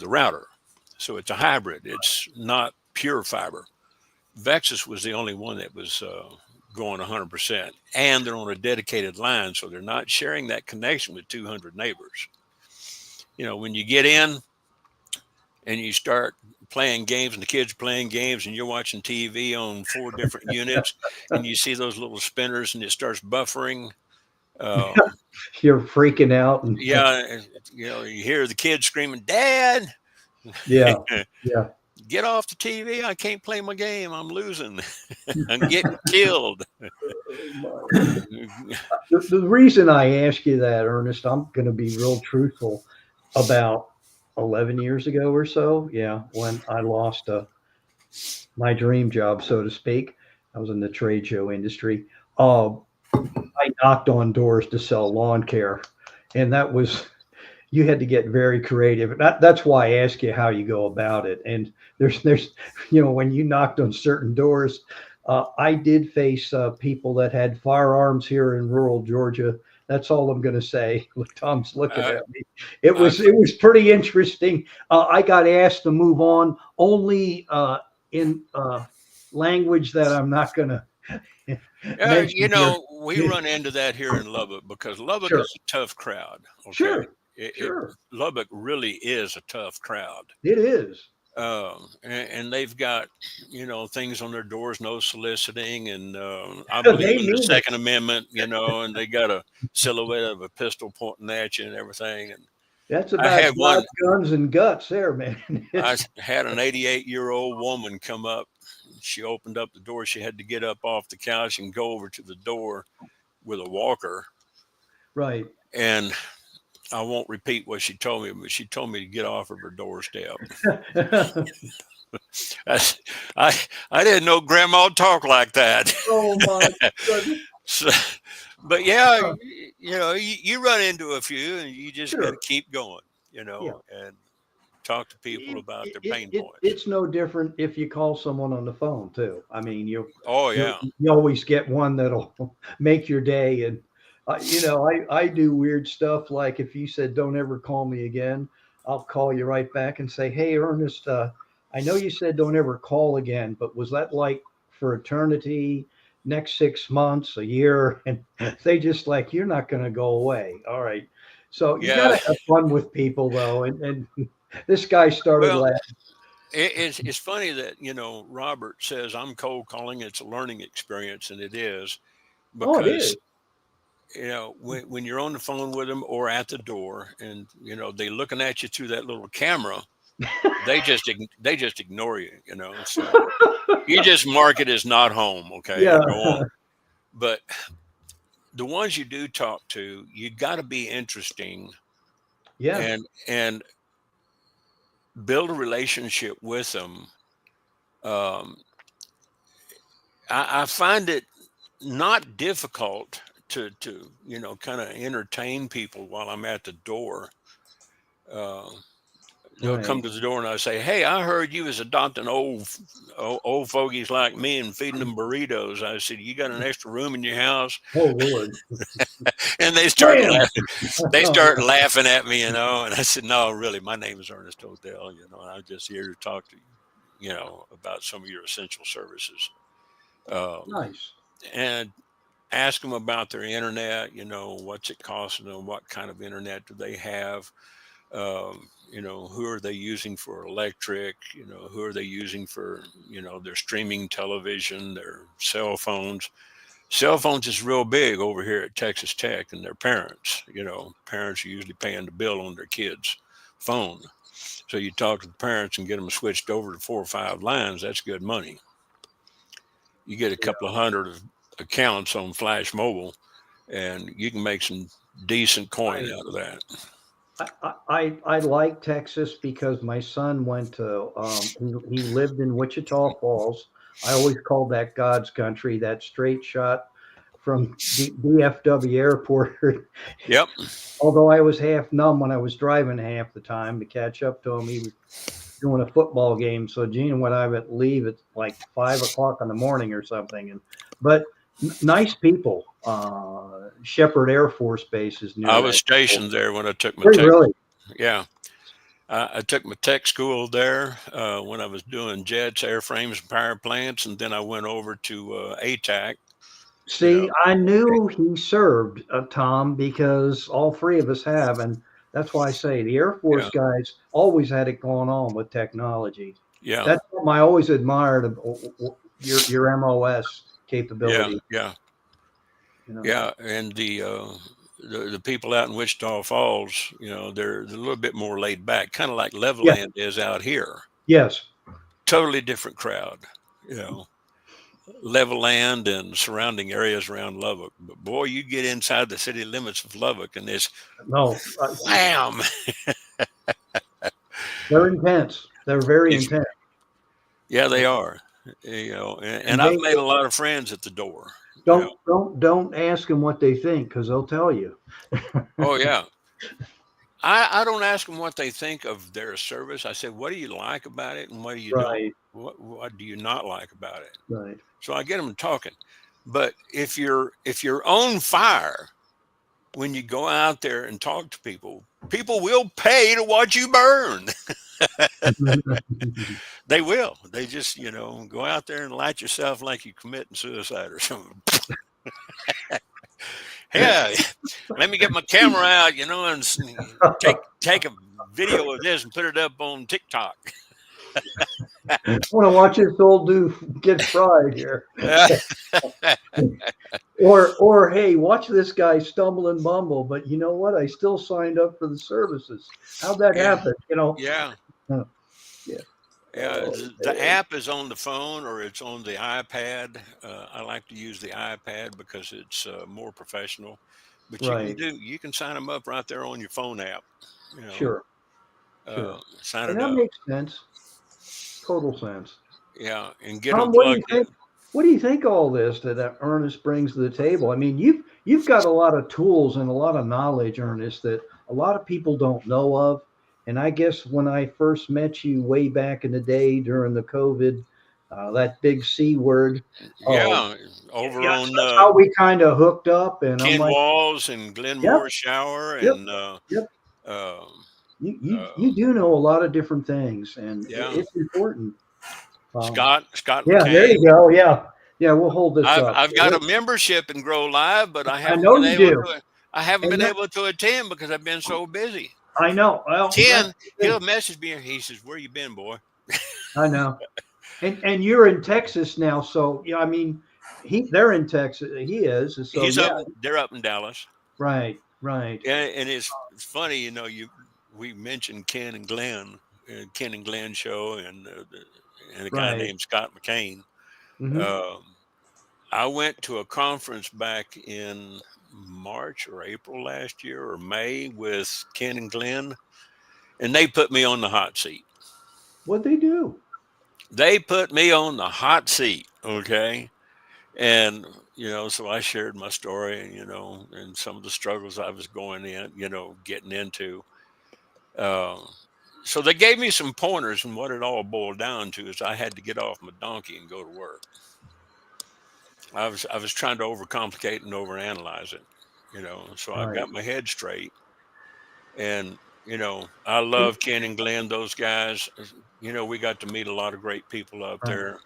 router. So it's a hybrid. It's not pure fiber. Vexus was the only one that was going 100%, and they're on a dedicated line, so they're not sharing that connection with 200 neighbors. You know, when you get in and you start playing games and the kids are playing games and you're watching TV on 4 different units and you see those little spinners and it starts buffering. Um, You're freaking out, and yeah, you know, you hear the kids screaming, "Dad, yeah, yeah. get off the TV. I can't play my game. I'm losing. I'm getting killed." The reason I ask you that, Ernest, I'm going to be real truthful. About 11 years ago or so, yeah, when I lost my dream job, so to speak, I was in the trade show industry. I knocked on doors to sell lawn care, and that was you had to get very creative. That's why I ask you how you go about it. And there's when you knocked on certain doors, I did face people that had firearms here in rural Georgia. That's all I'm going to say. Tom's looking I, at me. It was pretty interesting. I got asked to move on only in language that I'm not going to you mention here. know, we run into that here in Lubbock because Lubbock Sure, is a tough crowd. Okay. sure, sure. Lubbock really is a tough crowd. It is. And they've got, you know, things on their doors, no soliciting. And I believe They in the mean it. Second Amendment, you know, and they got a silhouette of a pistol pointing at you and everything. And That's I about had blood, one, guns, and guts there, man. I had an 88-year-old woman come up. She opened up the door. She had to get up off the couch and go over to the door with a walker. Right. And I won't repeat what she told me, but she told me to get off of her doorstep. I, I didn't know grandma talked like that. Oh my goodness. So, but yeah, you run into a few and you just got to Sure. keep going, Yeah. and talk to people about their pain points. It's no different if you call someone on the phone too. I mean, Oh you yeah. you always get one that'll make your day. And I do weird stuff. Like if you said, "Don't ever call me again," I'll call you right back and say, "Hey, Ernest, I know you said don't ever call again, but was that like for eternity? Next 6 months, a year?" And they just like, "You're not going to go away." All right. So you got Yeah. to have fun with people though. And this guy started Well, laughing. it's funny that, Robert says I'm cold calling. It's a learning experience, and it is, Oh, it because is. when you're on the phone with them or at the door, and they looking at you through that little camera, they just ignore you. So you just mark it as not home, okay, Yeah. and go on. But the ones you do talk to, you got to be interesting, Yeah. and build a relationship with them. Um, I find it not difficult to kind of entertain people while I'm at the door. Uh, they'll come Right. to the door and I say, "Hey, I heard you was adopting old fogies like me and feeding them burritos." I said, "You got an extra room in your house?" Oh, Lord. And they start Bam. laughing. They start laughing at me, And I said, "No, really, my name is Earnest O'Dell. And I'm just here to talk to you, about some of your essential services." Um, Nice. and ask them about their internet. What's it costing them? What kind of internet do they have? Who are they using for electric? Who are they using for, their streaming television, their cell phones? Cell phones is real big over here at Texas Tech, and their parents, parents are usually paying the bill on their kids' phone. So you talk to the parents and get them switched over to 4 or 5 lines. That's good money. You get a couple of hundred of accounts on Flash Mobile, and you can make some decent coin I, out of that. I like Texas because my son went to, he lived in Wichita Falls. I always called that God's country, that straight shot from DFW airport. Yep. Although I was half numb when I was driving half the time to catch up to him. He was doing a football game. So Gene and what I would leave at like 5 o'clock in the morning or something. But nice people. Shepherd Air Force Base is near I that. was stationed there when I took my Hey, tech. really? Yeah. I took my tech school there when I was doing jets, airframes, and power plants. And then I went over to ATAC, you know. See, I knew he served, Tom, because all three of us have. And that's why I say the Air Force Yeah. guys always had it going on with technology. Yeah. That's what I always admired of your MOS Yeah. capability. Yeah. You know. Yeah. And the people out in Wichita Falls, they're a little bit more laid back, kind of like Yeah. Levelland is out here. Yes. Totally different crowd, you know. Levelland and surrounding areas around Lubbock. But boy, you get inside the city limits of Lubbock and it's No. wham. They're intense. They're very It's, intense. yeah, they are. And And I've they made a lot of friends at the door. don't ask them what they think because they'll tell you. Oh yeah. I don't ask them what they think of their service. I said, what do you like about it, and what do you don't? Right. What do you not like about it? Right. So I get them talking. But if you're on fire when you go out there and talk to people, people will pay to watch you burn. They will. They just, go out there and light yourself like you're committing suicide or something. Yeah, let me get my camera out, and take a video of this and put it up on TikTok. I want to watch this old dude get fried here. Or hey, watch this guy stumble and bumble. But you know what? I still signed up for the services. How'd that happen? Yeah. Yeah. Yeah, Oh, the app is on the phone or it's on the iPad. I like to use the iPad because it's more professional. but Right. you can sign them up right there on your phone app, you know, Sure. Sure. sign And it that up. makes sense. Total sense. Yeah. And get them Tom, what do you plugged in. think? What do you think of all this that Ernest brings to the table? I mean, you've got a lot of tools and a lot of knowledge, Ernest, that a lot of people don't know of. And I guess when I first met you way back in the day during the COVID, that big C word, oh, Yeah. Over yeah, on that's how we kind of hooked up. And I'm Ken like, Walls and Glenn yep, Moore Shower yep, and yep. uh, You do know a lot of different things, and yeah, it's important. Scott Yeah, there you McCain. go. Yeah, yeah. We'll hold this up. I've got a membership in Grow Live, but I know you do, I haven't and been that, able to attend because I've been so busy. I know. Well, that's Ken, the he'll thing. message me. He says, "Where you been, boy?" I know. And you're in Texas now, so yeah. I mean, they're in Texas. He is. So He's yeah. up. They're up in Dallas. Right. Right. And it's funny, we mentioned Ken and Glenn show, and a guy Right. named Scott McCain. Hmm. Um, I went to a conference back in March or April last year or May with Ken and Glenn, and they put me on the hot seat. What they do? They put me on the hot seat, okay? And, so I shared my story, and some of the struggles I was getting into. Uh, so they gave me some pointers, and what it all boiled down to is I had to get off my donkey and go to work. I was trying to overcomplicate and overanalyze it, so I Right. got my head straight. And, I And, love Ken and Glenn, those guys. We got to meet a lot of great people out right. there.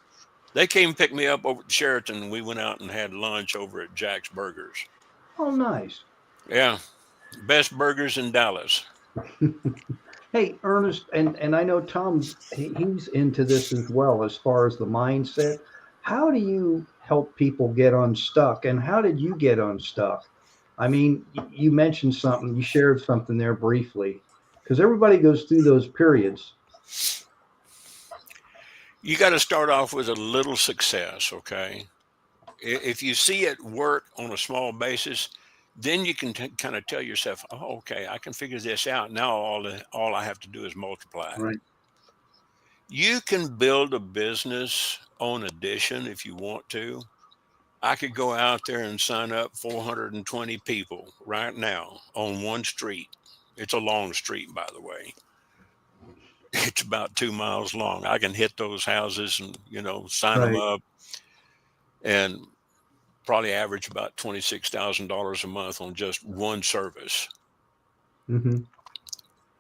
They came and picked me up over at Sheraton, and we went out and had lunch over at Jack's Burgers. Oh, nice. Yeah, best burgers in Dallas. Hey, Ernest, and I know Tom's he's into this as well as far as the mindset. How do you help people get unstuck, and how did you get unstuck? I mean, you mentioned something, you shared something there briefly, because everybody goes through those periods. You got to start off with a little success, okay? If you see it work on a small basis, then you can kind of tell yourself, "Oh, okay, I can figure this out. Now all I have to do is multiply it." Right. You can build a business on addition if you want to. I could go out there and sign up 420 people right now on one street. It's a long street, by the way. It's about 2 miles long. I can hit those houses and, sign them Right. up and probably average about $26,000 a month on just one service. Mm-hmm.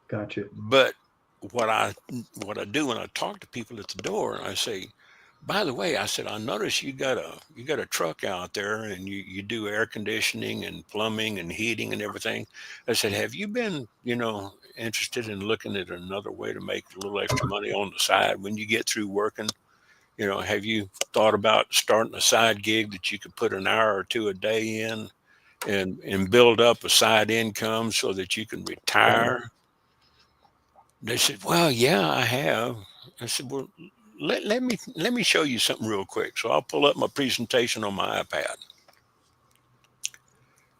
Gotcha. But what I what I do when I talk to people at the door, I say, by the way, I said, I noticed you got a truck out there and you do air conditioning and plumbing and heating and everything. I said, have you been, interested in looking at another way to make a little extra money on the side when you get through working? Have you thought about starting a side gig that you could put an hour or two a day in and build up a side income so that you can retire? They said, well, yeah, I have. I said, well, let me show you something real quick. So I'll pull up my presentation on my iPad,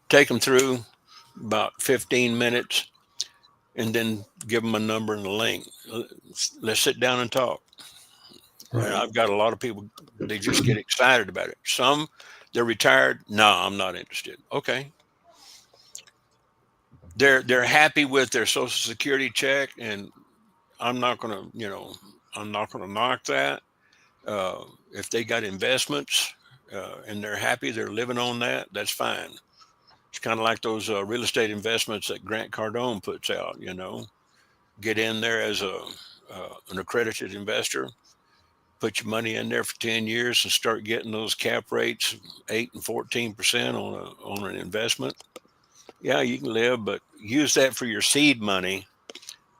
take them through about 15 minutes, and then give them a number and a link. Let's sit down and talk. And Right. I've got a lot of people, they just get excited about it. Some, they're retired. No, I'm not interested. Okay. They're happy with their Social Security check, and I'm not gonna, I'm not gonna knock that. If they got investments and they're happy, they're living on that, that's fine. It's kind of like those real estate investments that Grant Cardone puts out, get in there as an accredited investor, put your money in there for 10 years and start getting those cap rates 8 and 14% on an investment. Yeah, you can live, but use that for your seed money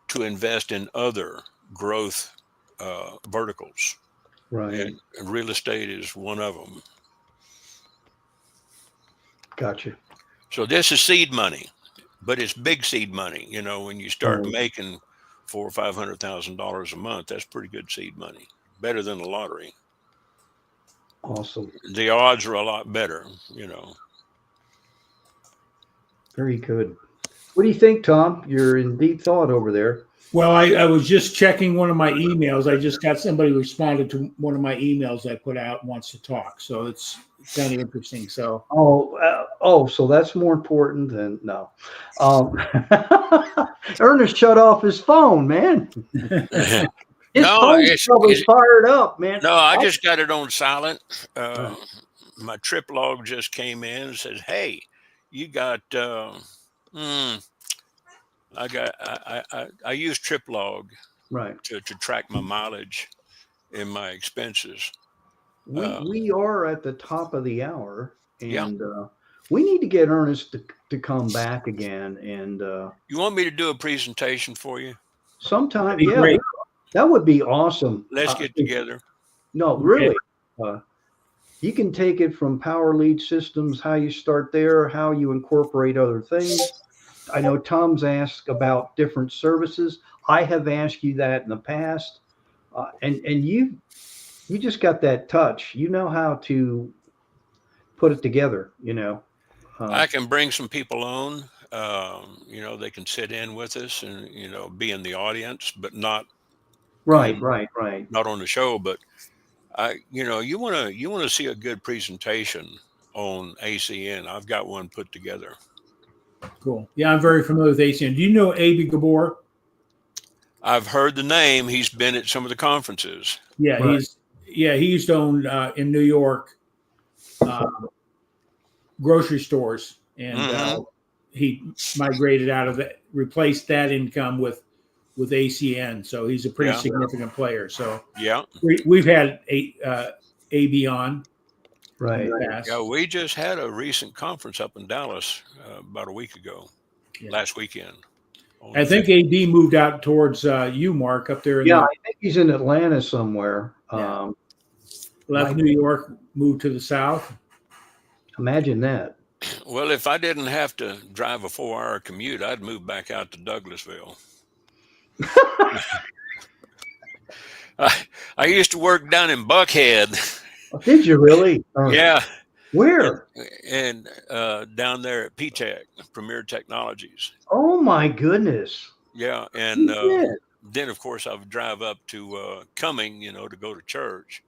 to invest in other growth verticals. Right. And real estate is one of them. Gotcha. So this is seed money, but it's big seed money. When you start Right. making $400,000 or $500,000 a month, that's pretty good seed money. Better than the lottery. Awesome. The odds are a lot better. Very good. What do you think, Tom? You're in deep thought over there. Well, I was just checking one of my emails. I just got somebody who responded to one of my emails I put out, wants to talk. So it's kind of interesting. So, So that's more important than no. Ernest shut off his phone, man. His phone's probably fired up, man. No, I just got it on silent. My trip log just came in and says, "Hey, you got." I use trip log right to track my mileage and my expenses. We are at the top of the hour, and yeah. We need to get Ernest to come back again. And you want me to do a presentation for you sometime? Yeah, great. That would be awesome. Let's get together. No, really. You can take it from power lead systems, how you start there, how you incorporate other things. I know Tom's asked about different services. I have asked you that in the past, and you just got that touch. You know how to put it together. I can bring some people on. They can sit in with us and be in the audience, but not right. Not on the show. But you want to see a good presentation on ACN. I've got one put together. Cool. Yeah, I'm very familiar with ACN. Do you know Abe Gabor? I've heard the name. He's been at some of the conferences. Yeah, right. he used to own in New York grocery stores, and he migrated out of it, replaced that income with ACN. So he's a pretty significant player. So we've had AB on. Right. Yeah, we just had a recent conference up in Dallas about a week ago, last weekend. I think AB moved out towards you, Mark, up there. I think he's in Atlanta somewhere. Left New York, moved to the south. Imagine that. Well, if I didn't have to drive a 4-hour commute, I'd move back out to Douglasville. I used to work down in Buckhead. Did you really? Yeah. Where? And down there at PTech, Premier Technologies. Oh my goodness. Yeah, and then of course I would drive up to Cumming, to go to church.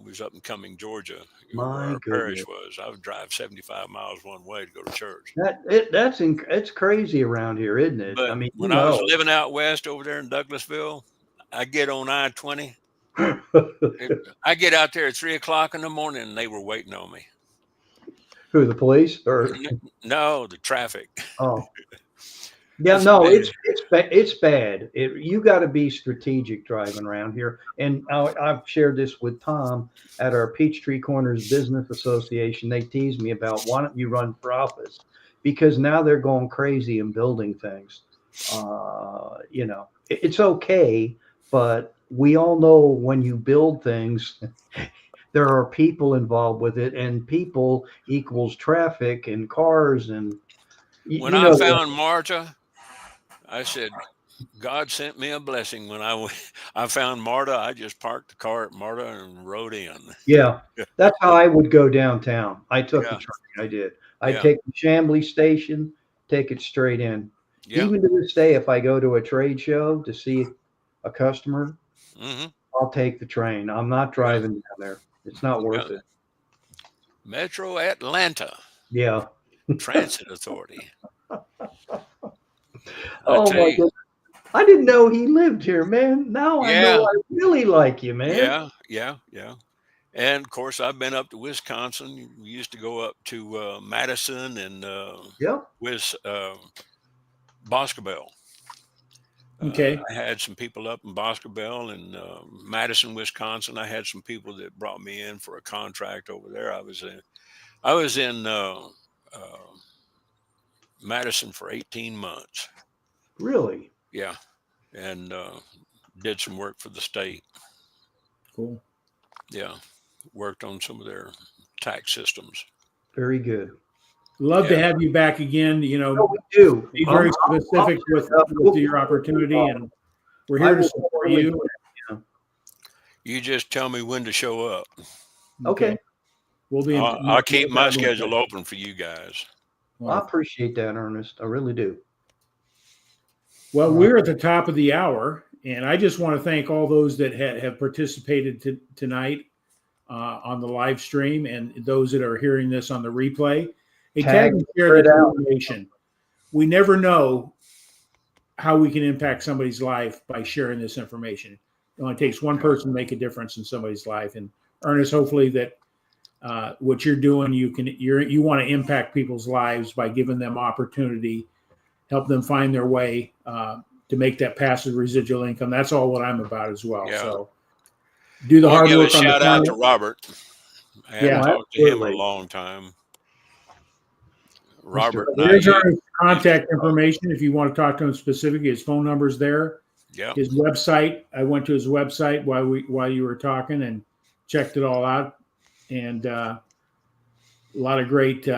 Was up in Cumming, Georgia, where our parish was. I would drive 75 miles one way to go to church. It's crazy around here, isn't it? But when I was living out west over there in Douglasville, I get on I-20. I get out there at 3:00 in the morning, and they were waiting on me. Who, the police or no, the traffic? Oh, yeah, no, it's bad. You got to be strategic driving around here. And I've shared this with Tom at our Peachtree Corners Business Association. They tease me about, why don't you run for office? Because now they're going crazy and building things. It's okay, but we all know when you build things, there are people involved with it, and people equals traffic and cars. And when I found Marta, I said, God sent me a blessing. When I found Marta, I just parked the car at Marta and rode in. Yeah, that's how I would go downtown. I took the train. I did. I'd take the Chamblee station, take it straight in. Yeah. Even to this day, if I go to a trade show to see a customer, I'll take the train. I'm not driving down there. It's not worth it. Metro Atlanta. Yeah. Transit Authority. Oh my goodness. I didn't know he lived here, man. Now I know I really like you, man. Yeah. And of course, I've been up to Wisconsin. We used to go up to Madison and with Boscobel. Okay. I had some people up in Boscobel and Madison, Wisconsin. I had some people that brought me in for a contract over there. I was in Madison for 18 months. Really? Yeah. And did some work for the state. Cool. Yeah. Worked on some of their tax systems. Very good. Love to have you back again. We do. Be very specific with your opportunity, and we're here to support you. You just tell me when to show up. Okay. We'll be. I'll keep my schedule open for you guys. I appreciate that, Ernest. I really do. Well, we're at the top of the hour, and I just want to thank all those that have participated tonight on the live stream, and those that are hearing this on the replay. Hey, tag and share this information. We never know how we can impact somebody's life by sharing this information. It only takes one person to make a difference in somebody's life. And Ernest, hopefully that what you're doing, you want to impact people's lives by giving them opportunity, help them find their way to make that passive residual income. That's all what I'm about as well. Yeah. So do the hard work on the shout out to Robert. I haven't talked to him in a long time. Robert, there's our contact information if you want to talk to him specifically. His phone number is there. Yeah. His website. I went to his website while you were talking and checked it all out, and a lot of great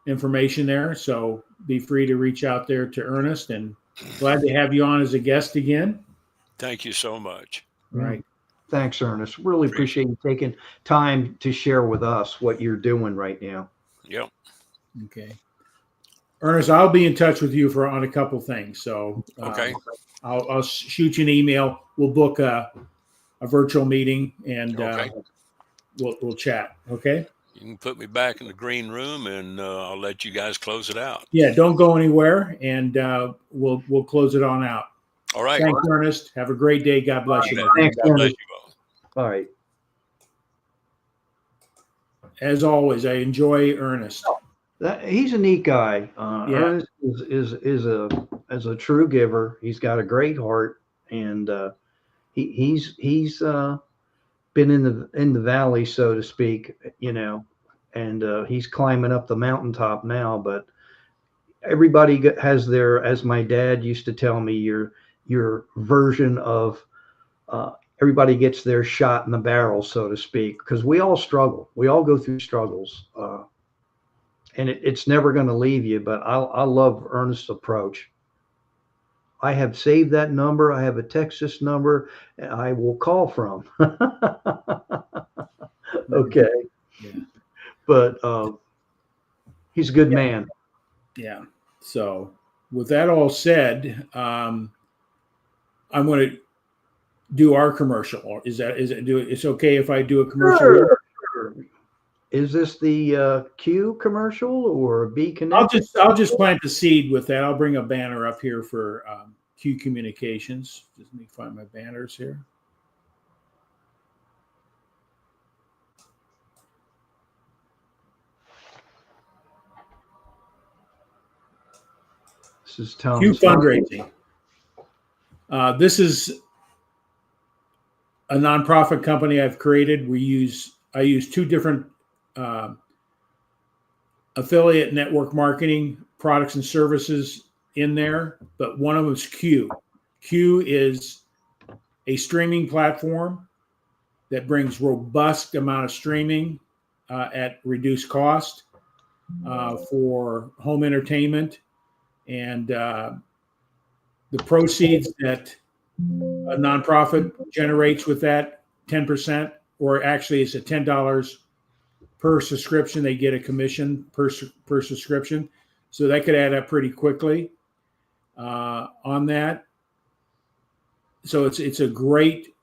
information there. So be free to reach out there to Ernest, and glad to have you on as a guest again. Thank you so much. Right. Thanks, Ernest. Really appreciate you taking time to share with us what you're doing right now. Yep. Okay. Ernest, I'll be in touch with you on a couple things. So okay, I'll shoot you an email. We'll book a virtual meeting, and we'll chat. Okay. You can put me back in the green room, and I'll let you guys close it out. Yeah, don't go anywhere, and we'll close it on out. All right. Thanks, Ernest. Have a great day. God bless you. Thanks, God bless you all. All right. As always, I enjoy Ernest. He's a neat guy. Ernest is a true giver. He's got a great heart, and he's been in the valley, so to speak, and he's climbing up the mountaintop now. But everybody has their, as my dad used to tell me, your version of. Everybody gets their shot in the barrel, so to speak, because we all struggle. We all go through struggles. And it's never going to leave you, but I love Ernest's approach. I have saved that number. I have a Texas number I will call from. Okay. Yeah. But he's a good man. Yeah. So with that all said, I'm going to do our commercial. It's okay if I do a commercial? Sure. Is this the Q commercial or B Connect? I'll just plant the seed with that. I'll bring a banner up here for Q Communications. Just let me find my banners here. This is telling Q Fundraising. This is a nonprofit company I've created. I use two different affiliate network marketing products and services in there, but one of them is Q. Q is a streaming platform that brings robust amount of streaming at reduced cost for home entertainment, and the proceeds that a nonprofit generates with that 10%, or actually it's a $10 per subscription. They get a commission per subscription. So that could add up pretty quickly on that. So it's a great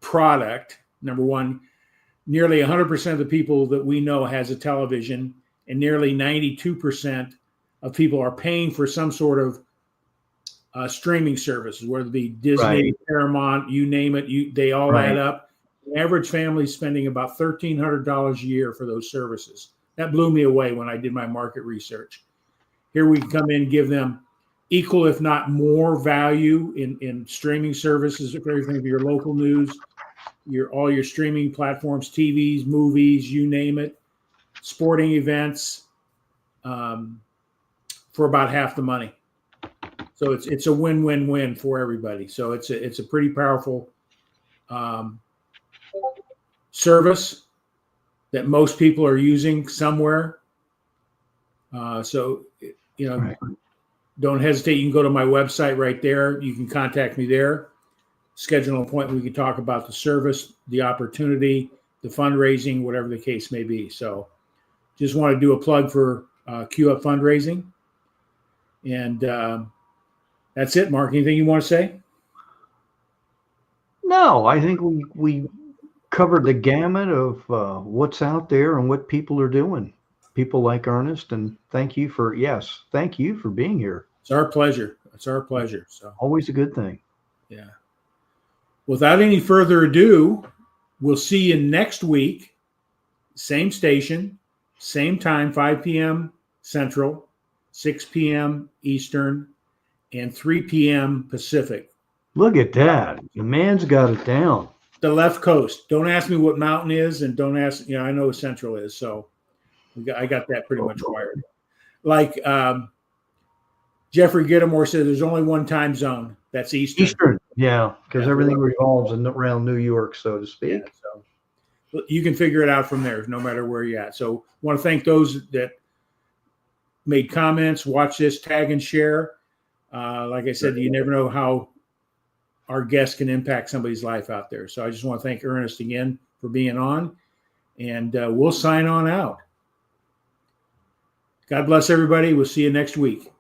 product. Number one, nearly 100% of the people that we know has a television, and nearly 92% of people are paying for some sort of streaming services, whether it be Disney, right, Paramount, you name it, they all add up. The average family is spending about $1,300 a year for those services. That blew me away when I did my market research. Here we come in, give them equal, if not more, value in streaming services for everything, your local news, all your streaming platforms, TVs, movies, you name it, sporting events, for about half the money. So it's a win-win-win for everybody. So it's a pretty powerful service that most people are using somewhere. So right, don't hesitate. You can go to my website right there. You can contact me there. Schedule an appointment. We can talk about the service, the opportunity, the fundraising, whatever the case may be. So just want to do a plug for queue up fundraising. And that's it, Mark. Anything you want to say? No, I think we covered the gamut of what's out there and what people are doing. People like Ernest, and thank you for being here. It's our pleasure. It's our pleasure. So always a good thing. Yeah. Without any further ado, we'll see you next week. Same station, same time, 5 p.m. Central, 6 p.m. Eastern, and 3 p.m. Pacific. Look at that. The man's got it down. The left coast. Don't ask me what mountain is, and don't ask, I know what Central is. So I got that pretty much wired. Like Jeffrey Gittimore said, there's only one time zone. That's Eastern. Eastern, yeah, because everything revolves around New York, so to speak. Yeah, so you can figure it out from there, no matter where you're at. So I want to thank those that made comments, watch this, tag and share. Like I said, you never know how our guests can impact somebody's life out there. So I just want to thank Ernest again for being on, and we'll sign on out. God bless everybody. We'll see you next week.